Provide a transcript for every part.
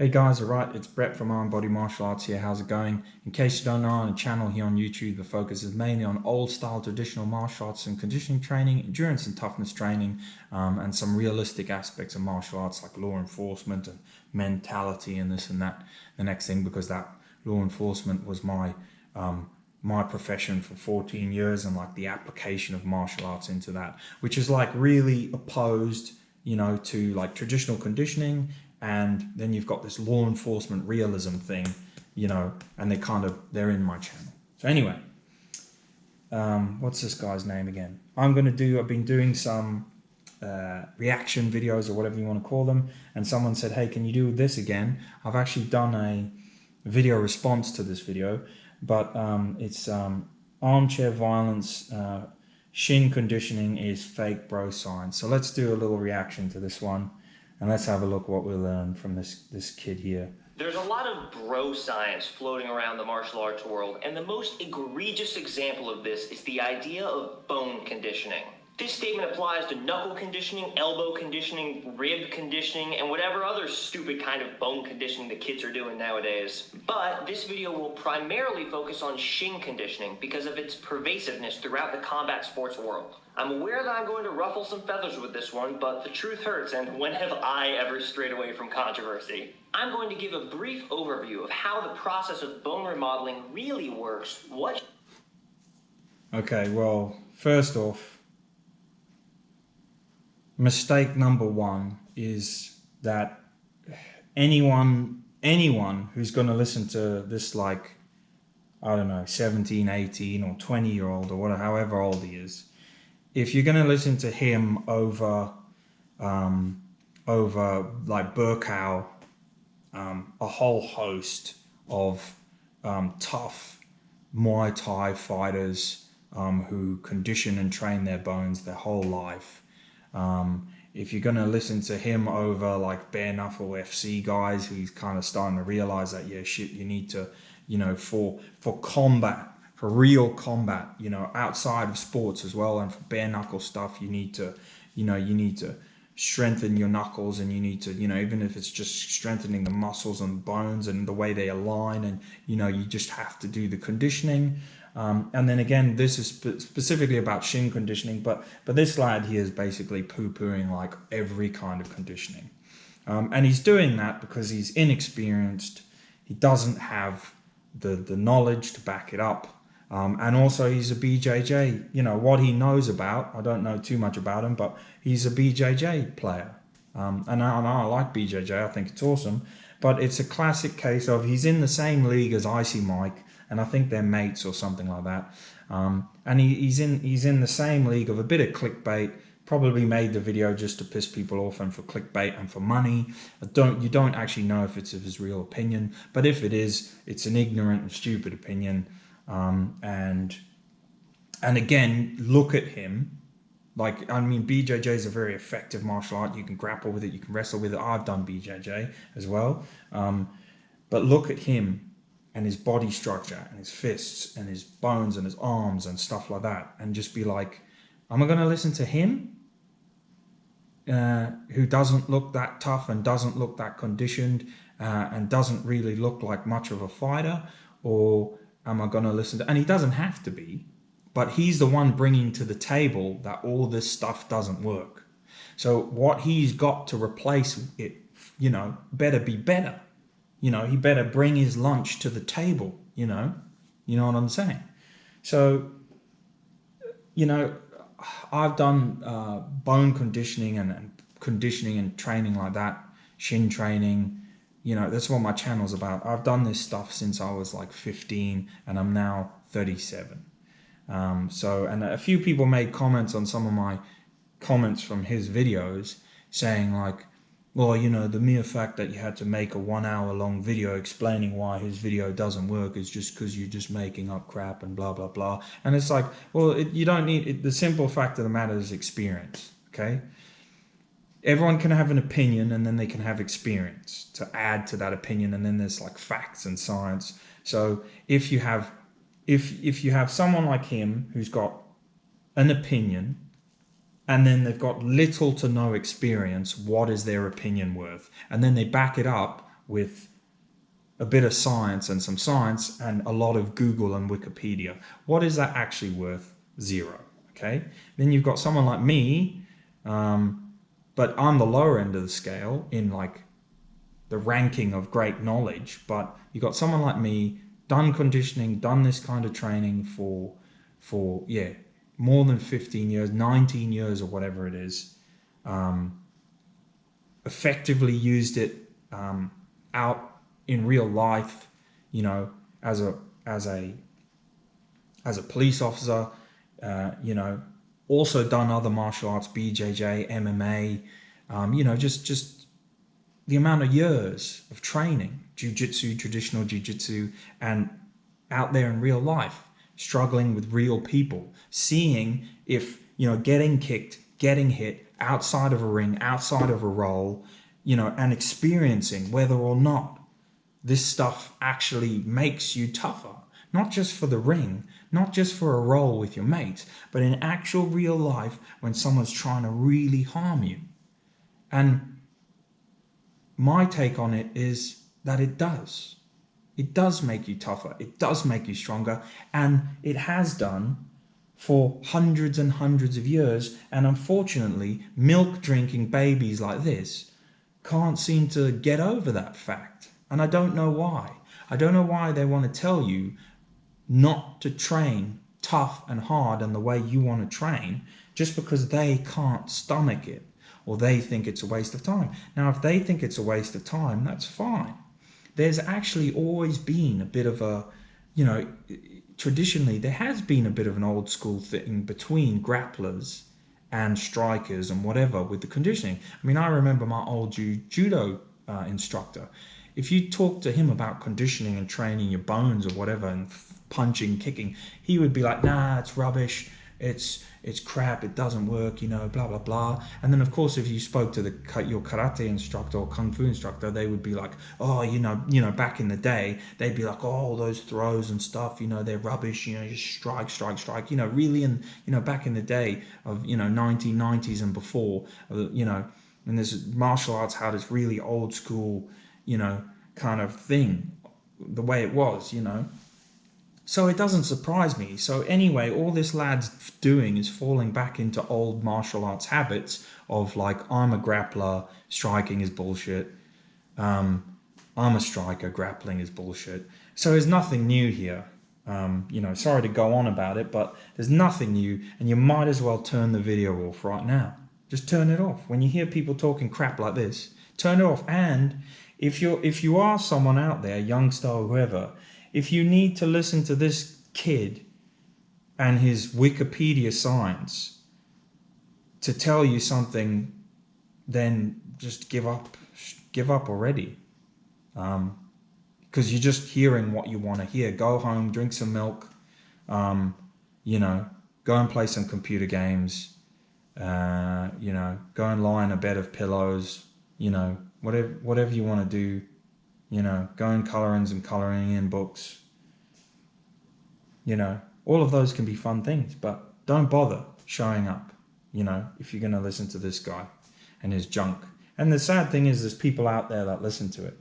Hey guys, alright, it's Brett from Iron Body Martial Arts here. How's it going? In case you don't know, on a channel here on YouTube, the focus is mainly on old style traditional martial arts and conditioning training, endurance and toughness training, and some realistic aspects of martial arts like law enforcement and mentality and this and that. The next thing, because that law enforcement was my profession for 14 years, and like the application of martial arts into that, which is like really opposed, you know, to like traditional conditioning. And then you've got this law enforcement realism thing, you know, and they're in my channel. So anyway, what's this guy's name again? I've been doing some reaction videos or whatever you want to call them. And someone said, hey, can you do this again? I've actually done a video response to this video, but it's armchair violence, shin conditioning is fake bro science. So let's do a little reaction to this one. And let's have a look what we learned from this kid here. There's a lot of bro science floating around the martial arts world, and the most egregious example of this is the idea of bone conditioning. This statement applies to knuckle conditioning, elbow conditioning, rib conditioning, and whatever other stupid kind of bone conditioning the kids are doing nowadays. But this video will primarily focus on shin conditioning because of its pervasiveness throughout the combat sports world. I'm aware that I'm going to ruffle some feathers with this one, but the truth hurts, and when have I ever strayed away from controversy? I'm going to give a brief overview of how the process of bone remodeling really works. Okay, well, first off, mistake number one is that anyone who's going to listen to this, like, I don't know, 17, 18 or 20-year-old or whatever, however old he is, if you're going to listen to him over like Burkow, a whole host of tough Muay Thai fighters who condition and train their bones their whole life, if you're going to listen to him over like bare knuckle FC guys who's kind of starting to realize that, yeah, shit, you need to, you know, for combat, for real combat, you know, outside of sports as well, and for bare knuckle stuff, you need to, you know, you need to strengthen your knuckles, and you need to, you know, even if it's just strengthening the muscles and bones and the way they align, and, you know, you just have to do the conditioning. And then again, this is specifically about shin conditioning, but this lad here is basically poo-pooing like every kind of conditioning. And he's doing that because he's inexperienced. He doesn't have the knowledge to back it up. And also he's a BJJ, you know, what he knows about, I don't know too much about him, but he's a BJJ player. And I like BJJ, I think it's awesome, but it's a classic case of he's in the same league as Icy Mike, and I think they're mates or something like that. And he's in the same league of a bit of clickbait, probably made the video just to piss people off and for clickbait and for money. You don't actually know if it's of his real opinion, but if it is, it's an ignorant and stupid opinion. And again, look at him. Like, I mean, BJJ is a very effective martial art. You can grapple with it, you can wrestle with it. I've done BJJ as well. But look at him and his body structure and his fists and his bones and his arms and stuff like that, and just be like, am I going to listen to him who doesn't look that tough and doesn't look that conditioned and doesn't really look like much of a fighter? Or am I going to listen to, and he doesn't have to be, but he's the one bringing to the table that all this stuff doesn't work. So what he's got to replace it, you know, better be better. You know, he better bring his lunch to the table, you know what I'm saying? So, you know, I've done bone conditioning and conditioning and training like that, shin training. You know, that's what my channel's about. I've done this stuff since I was like 15 and I'm now 37. And a few people made comments on some of my comments from his videos saying like, well, you know, the mere fact that you had to make a 1 hour long video explaining why his video doesn't work is just because you're just making up crap and blah, blah, blah. And it's like, well, you don't need it. The simple fact of the matter is experience, okay? Everyone can have an opinion, and then they can have experience to add to that opinion, and then there's like facts and science. So if you have someone like him who's got an opinion, and then they've got little to no experience, what is their opinion worth? And then they back it up with a bit of science and some science and a lot of Google and Wikipedia. What is that actually worth? Zero. Okay. Then you've got someone like me, but I'm the lower end of the scale in like the ranking of great knowledge. But you got someone like me, done conditioning, done this kind of training for more than 15 years, 19 years or whatever it is. Effectively used it out in real life, you know, as a police officer, you know, also done other martial arts, BJJ, MMA, you know, just the amount of years of training, jiu-jitsu, traditional jiu-jitsu, and out there in real life, struggling with real people, seeing if, you know, getting kicked, getting hit outside of a ring, outside of a roll, you know, and experiencing whether or not this stuff actually makes you tougher, not just for the ring, not just for a roll with your mates, but in actual real life when someone's trying to really harm you. And my take on it is that it does. It does make you tougher. It does make you stronger. And it has done for hundreds and hundreds of years. And unfortunately, milk drinking babies like this can't seem to get over that fact. And I don't know why. I don't know why they want to tell you not to train tough and hard and the way you want to train just because they can't stomach it or they think it's a waste of time. Now, if they think it's a waste of time, that's fine. There's actually always been a bit of a, you know, traditionally there has been a bit of an old school thing between grapplers and strikers and whatever with the conditioning. I mean, I remember my old judo instructor. If you talk to him about conditioning and training your bones or whatever and punching, kicking, he would be like, nah, it's rubbish. It's crap. It doesn't work, you know, blah, blah, blah. And then, of course, if you spoke to your karate instructor or kung fu instructor, they would be like, oh, you know, back in the day, they'd be like, oh, those throws and stuff, you know, they're rubbish, you know, just strike, you know, really, and, you know, back in the day of, you know, 1990s and before, you know, and this martial arts had this really old school, you know, kind of thing, the way it was, you know. So it doesn't surprise me. So anyway, all this lad's doing is falling back into old martial arts habits of like, I'm a grappler, striking is bullshit. I'm a striker, grappling is bullshit. So there's nothing new here. You know, sorry to go on about it, but there's nothing new, and you might as well turn the video off right now. Just turn it off. When you hear people talking crap like this, turn it off. And if you are someone out there, youngster or whoever, if you need to listen to this kid and his Wikipedia science to tell you something, then just give up already. Because you're just hearing what you want to hear. Go home, drink some milk, you know, go and play some computer games, you know, go and lie in a bed of pillows, you know, whatever you want to do. You know, go and colouring in books. You know, all of those can be fun things, but don't bother showing up, you know, if you're going to listen to this guy and his junk. And the sad thing is there's people out there that listen to it.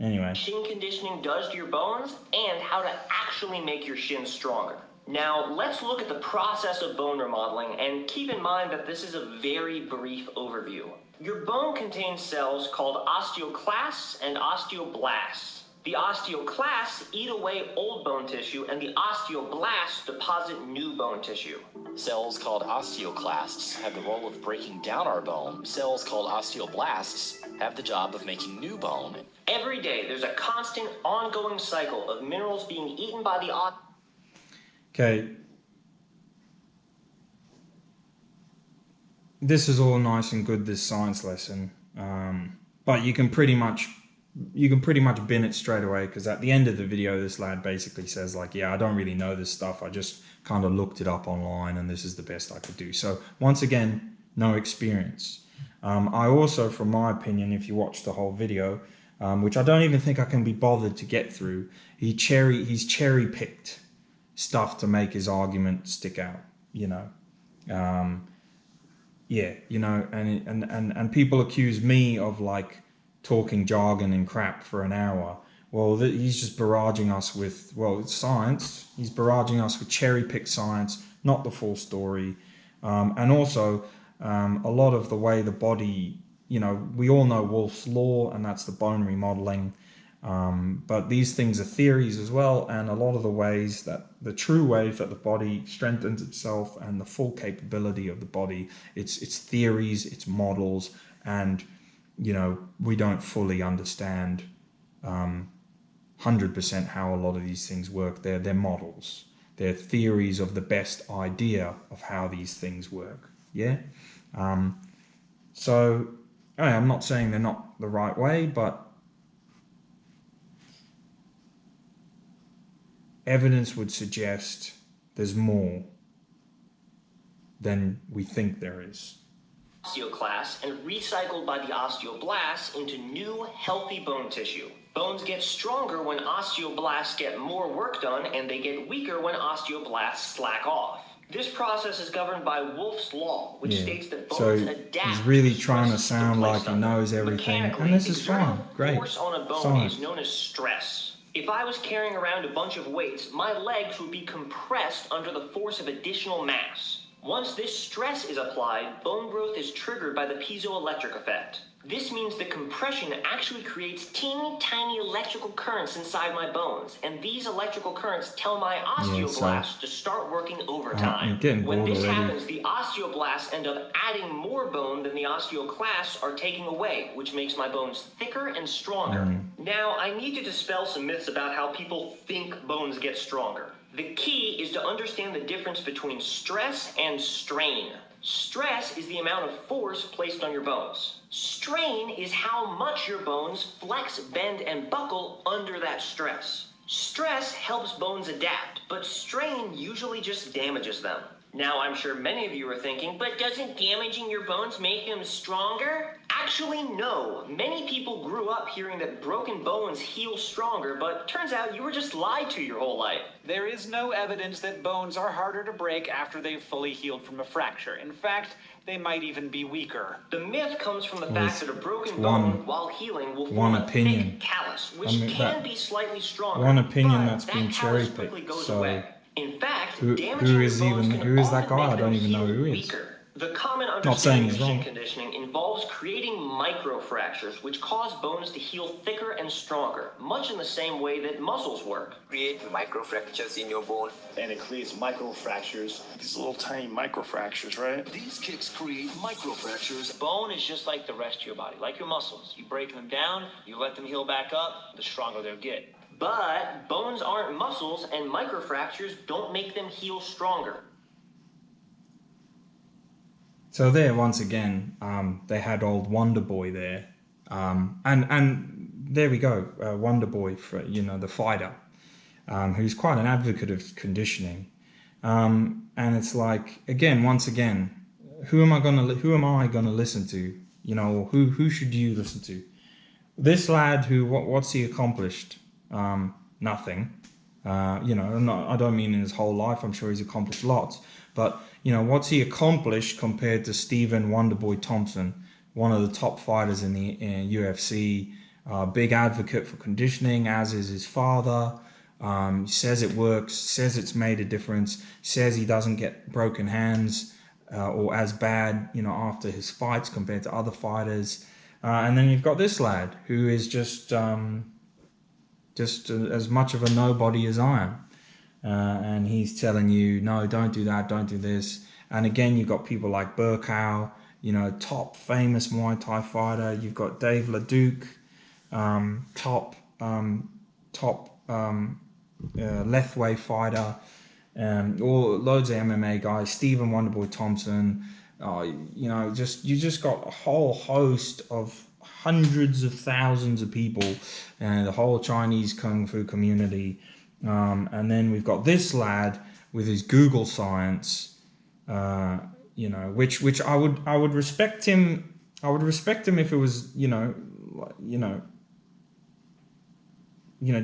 Anyway. Shin conditioning does to your bones and how to actually make your shins stronger. Now, let's look at the process of bone remodeling and keep in mind that this is a very brief overview. Your bone contains cells called osteoclasts and osteoblasts. The osteoclasts eat away old bone tissue and the osteoblasts deposit new bone tissue. Cells called osteoclasts have the role of breaking down our bone. Cells called osteoblasts have the job of making new bone. Every day, there's a constant, ongoing cycle of minerals being eaten by the Okay. This is all nice and good, this science lesson, but you can pretty much bin it straight away, because at the end of the video this lad basically says like, yeah, I don't really know this stuff, I just kind of looked it up online and this is the best I could do. So once again, no experience. I also, from my opinion, if you watch the whole video, which I don't even think I can be bothered to get through, he's cherry picked stuff to make his argument stick out, you know. Yeah, you know, and people accuse me of like talking jargon and crap for an hour. Well, he's just barraging us with, well, it's science. He's barraging us with cherry-picked science, not the full story. And also, a lot of the way the body, we all know Wolff's Law, and that's the bone remodeling. But these things are theories as well, and a lot of the true ways that the body strengthens itself and the full capability of the body, it's theories, it's models, and we don't fully understand 100% how a lot of these things work. They're models. They're theories of the best idea of how these things work. Yeah. So I'm not saying they're not the right way, but evidence would suggest there's more than we think there is. Osteoclasts and recycled by the osteoblasts into new, healthy bone tissue. Bones get stronger when osteoblasts get more work done, and they get weaker when osteoblasts slack off. This process is governed by Wolff's Law, which states that bones adapt. He's really trying to sound like he knows everything, and this is fine. Great. Force on a bone is known as stress. If I was carrying around a bunch of weights, my legs would be compressed under the force of additional mass. Once this stress is applied, bone growth is triggered by the piezoelectric effect. This means the compression actually creates teeny tiny electrical currents inside my bones, and these electrical currents tell my osteoblasts to start working overtime. When this happens, the osteoblasts end up adding more bone than the osteoclasts are taking away, which makes my bones thicker and stronger. Now, I need to dispel some myths about how people think bones get stronger. The key is to understand the difference between stress and strain. Stress is the amount of force placed on your bones. Strain is how much your bones flex, bend, and buckle under that stress. Stress helps bones adapt, but strain usually just damages them. Now, I'm sure many of you are thinking, but doesn't damaging your bones make them stronger? Actually, no. Many people grew up hearing that broken bones heal stronger, but turns out you were just lied to your whole life. There is no evidence that bones are harder to break after they've fully healed from a fracture. In fact, they might even be weaker. The myth comes from the fact that a broken bone, while healing, will form a thick callus, which can be slightly stronger. One opinion that's been cherry-picked. So, in fact, who is that guy? I don't even know who he is. The common understanding of conditioning involves creating microfractures, which cause bones to heal thicker and stronger, much in the same way that muscles work. Create microfractures in your bone. And it creates microfractures. These little tiny microfractures, right? These kicks create microfractures. Bone is just like the rest of your body, like your muscles. You break them down, you let them heal back up, the stronger they'll get. But bones aren't muscles, and microfractures don't make them heal stronger. So there, once again, they had old Wonder Boy there, and there we go, Wonder Boy, for the fighter, who's quite an advocate of conditioning, and it's like, again, once again, who am I gonna listen to? Or who should you listen to? This lad, what's he accomplished? Nothing. I don't mean in his whole life. I'm sure he's accomplished lots, but what's he accomplished compared to Stephen Wonderboy Thompson, one of the top fighters in the UFC, big advocate for conditioning, as is his father. Says it works, says it's made a difference, says he doesn't get broken hands or as bad, after his fights compared to other fighters. And then you've got this lad who is just as much of a nobody as I am. And he's telling you, no, don't do that, don't do this. And again, you've got people like Burkow, top famous Muay Thai fighter. You've got Dave LeDuc, top Lethway fighter, or loads of MMA guys. Stephen Wonderboy Thompson. You just got a whole host of hundreds of thousands of people, and the whole Chinese Kung Fu community. And then we've got this lad with his Google science, which I would respect him. I would respect him if it was,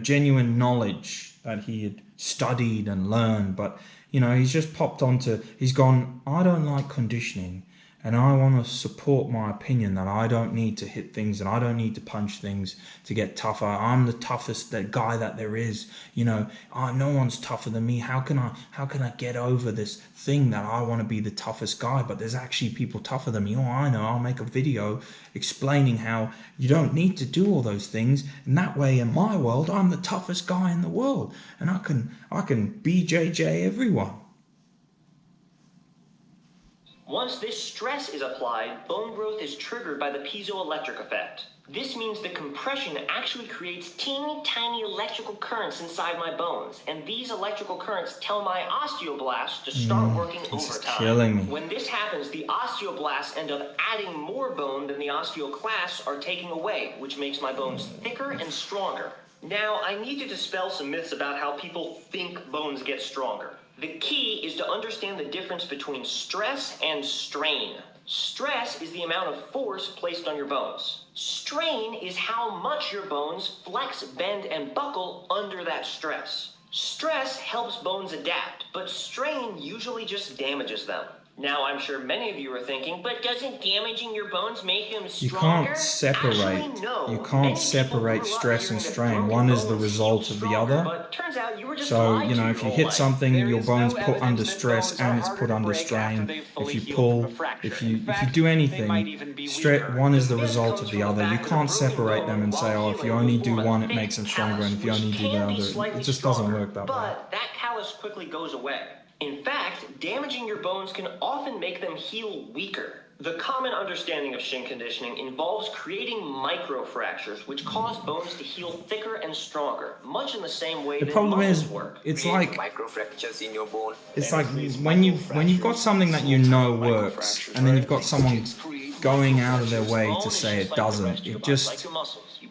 genuine knowledge that he had studied and learned. But he's just popped onto. He's gone, I don't like conditioning, and I want to support my opinion that I don't need to hit things and I don't need to punch things to get tougher. I'm the toughest guy that there is. No one's tougher than me. How can I get over this thing that I want to be the toughest guy, but there's actually people tougher than me? Oh, I know. I'll make a video explaining how you don't need to do all those things, and that way in my world I'm the toughest guy in the world, and I can BJJ everyone. Once this stress is applied, bone growth is triggered by the piezoelectric effect. This means the compression actually creates teeny tiny electrical currents inside my bones, and these electrical currents tell my osteoblasts to start working overtime. Killing me. When this happens, the osteoblasts end up adding more bone than the osteoclasts are taking away, which makes my bones thicker and stronger. Now, I need to dispel some myths about how people think bones get stronger. The key is to understand the difference between stress and strain. Stress is the amount of force placed on your bones. Strain is how much your bones flex, bend, and buckle under that stress. Stress helps bones adapt, but strain usually just damages them. Now, I'm sure many of you are thinking, but doesn't damaging your bones make them stronger? Actually, no. You can't separate stress and strain. One is the result of the other. But turns out you were just So, lied to if you your hit whole something, There your is bones no put under evidence that stress bones and are it's harder put to under break after strain. they've fully If you healed pull, from a fracture. if In you fact, do they might anything, even be weaker. one is the The myth result comes of the from other. the You fact can't that a broken separate them and bone, say, while oh, if you healing, only will do form a one, it thick makes them stronger, callus, and if you which only do the can be other, slightly it just doesn't stronger, work that way. But that callus quickly goes away. In fact, damaging your bones can often make them heal weaker. The common understanding of shin conditioning involves creating microfractures, which cause bones to heal thicker and stronger, much in the same way The that problem muscles is, work. it's Create like microfractures in your bone. it's like when you've got something that you know works, and then you've got someone going out of their way to say it doesn't. It just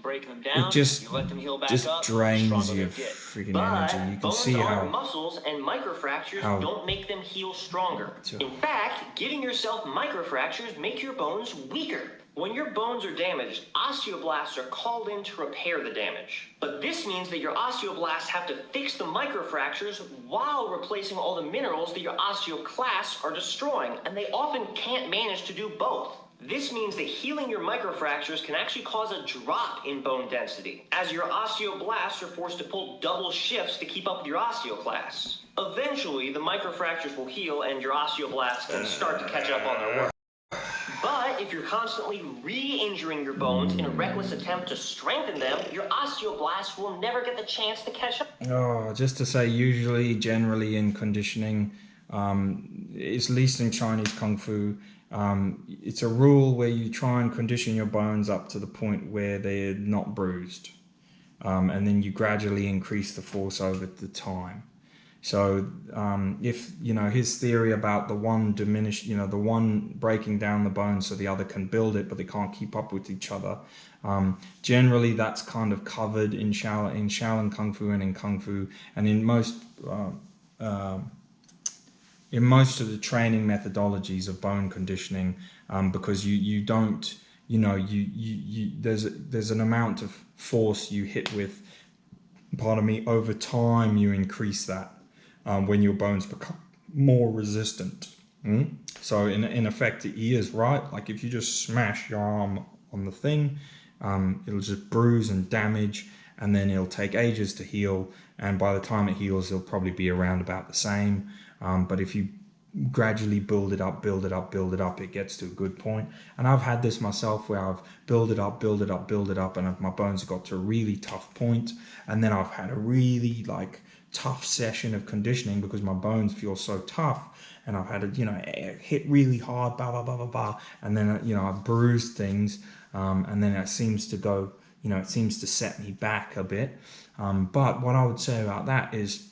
break them down, just you let them heal back just up, drains stronger your they get. freaking But energy. You can bones see are how muscles, and microfractures how- don't make them heal stronger. In fact, giving yourself microfractures make your bones weaker. When your bones are damaged, osteoblasts are called in to repair the damage. But this means that your osteoblasts have to fix the microfractures while replacing all the minerals that your osteoclasts are destroying, and they often can't manage to do both. This means that healing your microfractures can actually cause a drop in bone density, as your osteoblasts are forced to pull double shifts to keep up with your osteoclasts. Eventually, the microfractures will heal and your osteoblasts can start to catch up on their work. But if you're constantly re-injuring your bones in a reckless attempt to strengthen them, your osteoblasts will never get the chance to catch up. Oh, just to say, generally in conditioning, at least in Chinese Kung Fu, it's a rule where you try and condition your bones up to the point where they're not bruised. And then you gradually increase the force over the time. So if, his theory about the one the one breaking down the bone so the other can build it, but they can't keep up with each other. Generally, that's kind of covered in Shaolin Kung Fu and in Kung Fu, and in most of the training methodologies of bone conditioning, because you don't, there's an amount of force you hit with, over time you increase that. When your bones become more resistant. So in effect, he is right. Like if you just smash your arm on the thing, it'll just bruise and damage, and then it'll take ages to heal. And by the time it heals, it'll probably be around about the same. But if you gradually build it up, it gets to a good point. And I've had this myself where I've built it up, and my bones have got to a really tough point. And then I've had a really tough session of conditioning because my bones feel so tough, and I've had to hit really hard, and then I've bruised things, and then it seems to go, it seems to set me back a bit. But what I would say about that is,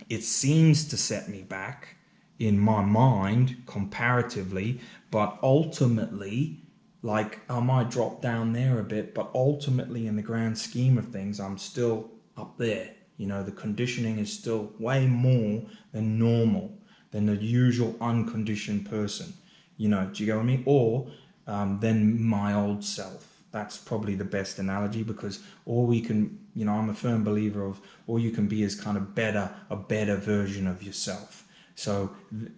it seems to set me back in my mind comparatively, but ultimately, I might drop down there a bit, but ultimately in the grand scheme of things, I'm still up there. The conditioning is still way more than normal, than the usual unconditioned person. Do you get what I mean? Or than my old self. That's probably the best analogy, because all we can, I'm a firm believer of all you can be is kind of a better version of yourself. So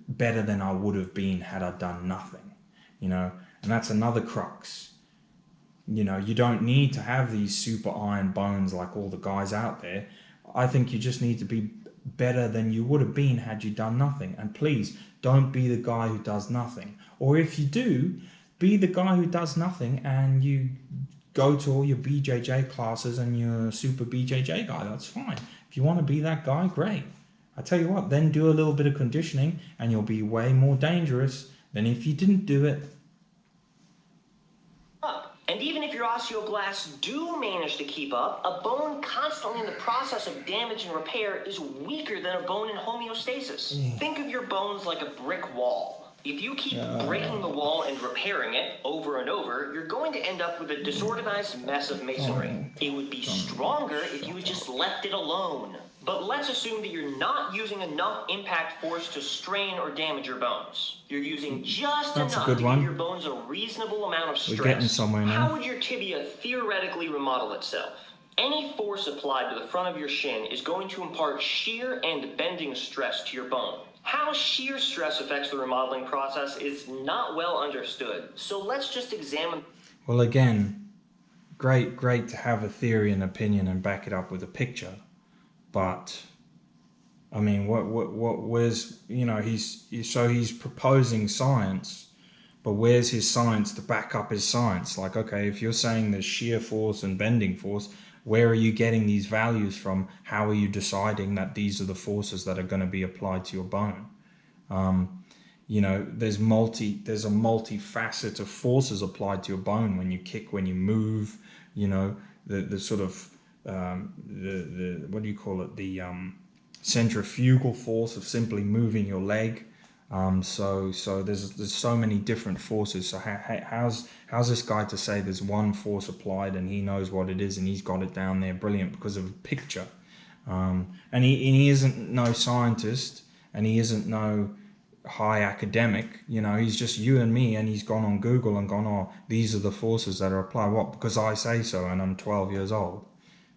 better than I would have been had I done nothing. you know, and that's another crux. You know, you don't need to have these super iron bones like all the guys out there. I think you just need to be better than you would have been had you done nothing. And please, don't be the guy who does nothing. Or if you do, be the guy who does nothing and you go to all your BJJ classes and you're a super BJJ guy. That's fine. If you want to be that guy, great. I tell you what, then do a little bit of conditioning and you'll be way more dangerous than if you didn't do it. And even if your osteoblasts do manage to keep up, a bone constantly in the process of damage and repair is weaker than a bone in homeostasis. Think of your bones like a brick wall. If you keep breaking the wall and repairing it over and over, you're going to end up with a disorganized mess of masonry. It would be stronger if you had just left it alone. But let's assume that you're not using enough impact force to strain or damage your bones. You're using just enough to give your bones a reasonable amount of stress. We're getting somewhere now. How would your tibia theoretically remodel itself? Any force applied to the front of your shin is going to impart shear and bending stress to your bone. How shear stress affects the remodeling process is not well understood. So let's just examine. Well, again, great to have a theory and opinion and back it up with a picture. But I mean, where's, you know, he's proposing science, but where's his science to back up his science? Like, okay, if you're saying there's shear force and bending force, where are you getting these values from? How are you deciding that these are the forces that are going to be applied to your bone? You know, there's a multifaceted of forces applied to your bone when you kick, when you move, you know, the sort of the what do you call it, the centrifugal force of simply moving your leg. So there's so many different forces. So how's this guy to say there's one force applied and he knows what it is and he's got it down there brilliant because of a picture? And he isn't no scientist and he isn't no high academic, you know, he's just you and me, and he's gone on Google and gone, oh, these are the forces that are applied. What? Because I say so and I'm 12 years old.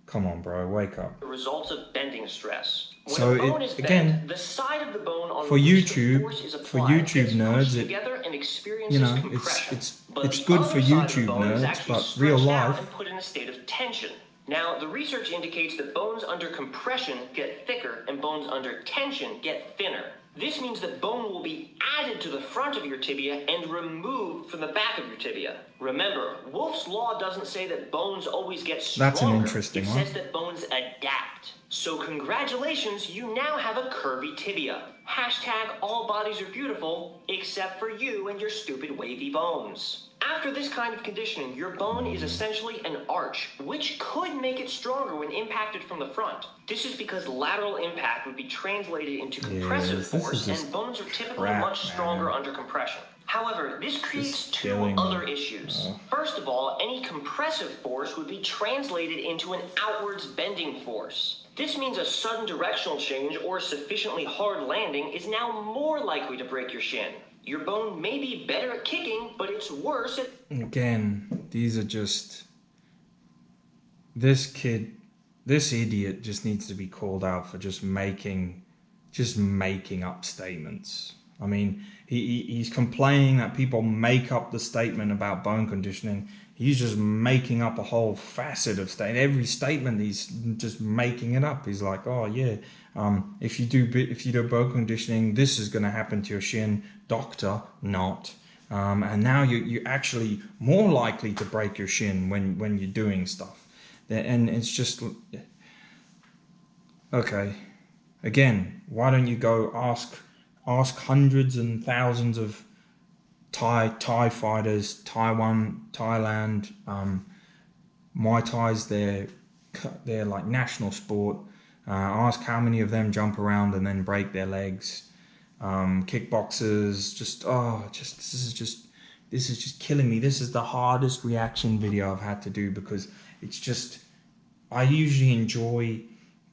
Come on, bro, wake up. The results of bending stress. When so a bone is again, bent, the side of the bone on for which the YouTube, force is applied for YouTube gets nerds, pushed it, together and experiences you know, compression. it's good for YouTube nerds, but real life. And put in a state of tension. Now, the research indicates that bones under compression get thicker and bones under tension get thinner. This means that bone will be added to the front of your tibia and removed from the back of your tibia. Remember, Wolff's Law doesn't say that bones always get stronger. That's an interesting one. It says that bones adapt. So congratulations, you now have a curvy tibia. Hashtag all bodies are beautiful, except for you and your stupid wavy bones. After this kind of conditioning, your bone is essentially an arch, which could make it stronger when impacted from the front. This is because lateral impact would be translated into compressive force, and bones are typically much stronger under compression. However, this creates two other issues. First of all, any compressive force would be translated into an outwards bending force. This means a sudden directional change or a sufficiently hard landing is now more likely to break your shin. Your bone may be better at kicking, but it's worse at... Again, these are just... This idiot just needs to be called out for just making up statements. I mean, he's complaining that people make up the statement about bone conditioning. He's just making up a whole facet of statement. Every statement he's just making it up. He's like, oh yeah, if you do bone conditioning, this is going to happen to your shin. Doctor, not. And now you're actually more likely to break your shin when you're doing stuff. And it's just, okay. Again, why don't you go ask hundreds and thousands of Thai fighters, Taiwan, Thailand, Muay Thai's their like national sport. Ask how many of them jump around and then break their legs. Kickboxers, this is just killing me. This is the hardest reaction video I've had to do because it's just, I usually enjoy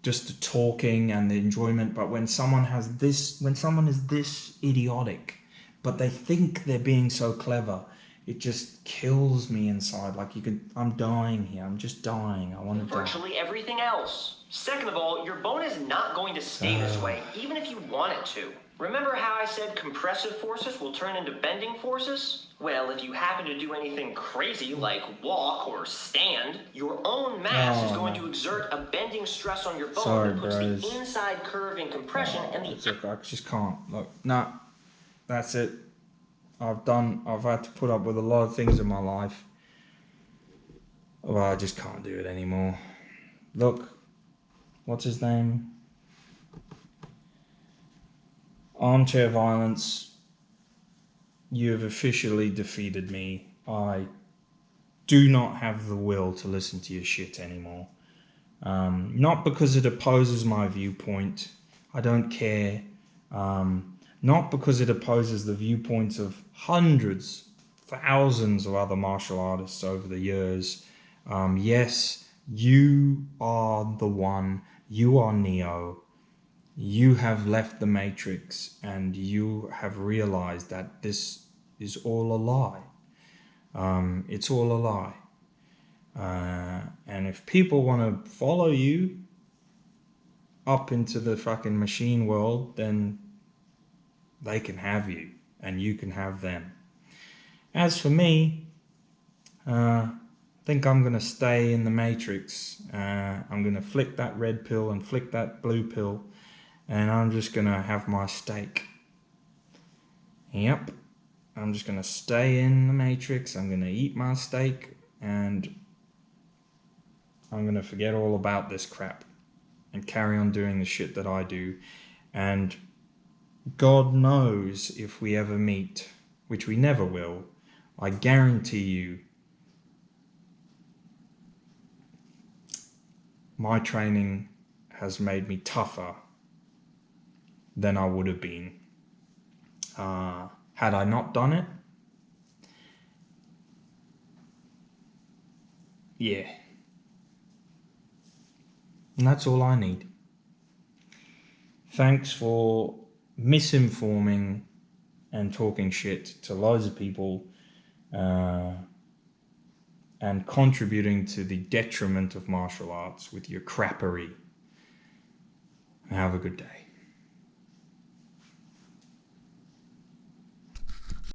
just the talking and the enjoyment, but when someone is this idiotic, but they think they're being so clever, it just kills me inside. Like I'm dying here. I'm just dying. I want to die. Virtually everything else. Second of all, your bone is not going to stay this way, even if you want it to. Remember how I said compressive forces will turn into bending forces? Well, if you happen to do anything crazy like walk or stand, your own mass is going to exert a bending stress on your bone that puts the inside curve in compression and the... Look, I just can't. Look, nah, that's it. I've had to put up with a lot of things in my life. Well, I just can't do it anymore. Look, what's his name? Armchair Violence, you have officially defeated me. I do not have the will to listen to your shit anymore. Not because it opposes my viewpoint. I don't care. Not because it opposes the viewpoints of hundreds, thousands of other martial artists over the years. Yes, you are the one. You are Neo. You have left the Matrix and you have realized that this is all a lie. It's all a lie. And if people want to follow you up into the fucking machine world, then they can have you and you can have them. As for me, I think I'm going to stay in the Matrix. I'm going to flick that red pill and flick that blue pill. And I'm just going to have my steak. Yep. I'm just going to stay in the Matrix. I'm going to eat my steak. And I'm going to forget all about this crap. And carry on doing the shit that I do. And God knows if we ever meet, which we never will, I guarantee you, my training has made me tougher than I would have been had I not done it. Yeah. And that's all I need. Thanks for misinforming and talking shit to loads of people and contributing to the detriment of martial arts with your crappery. Have a good day.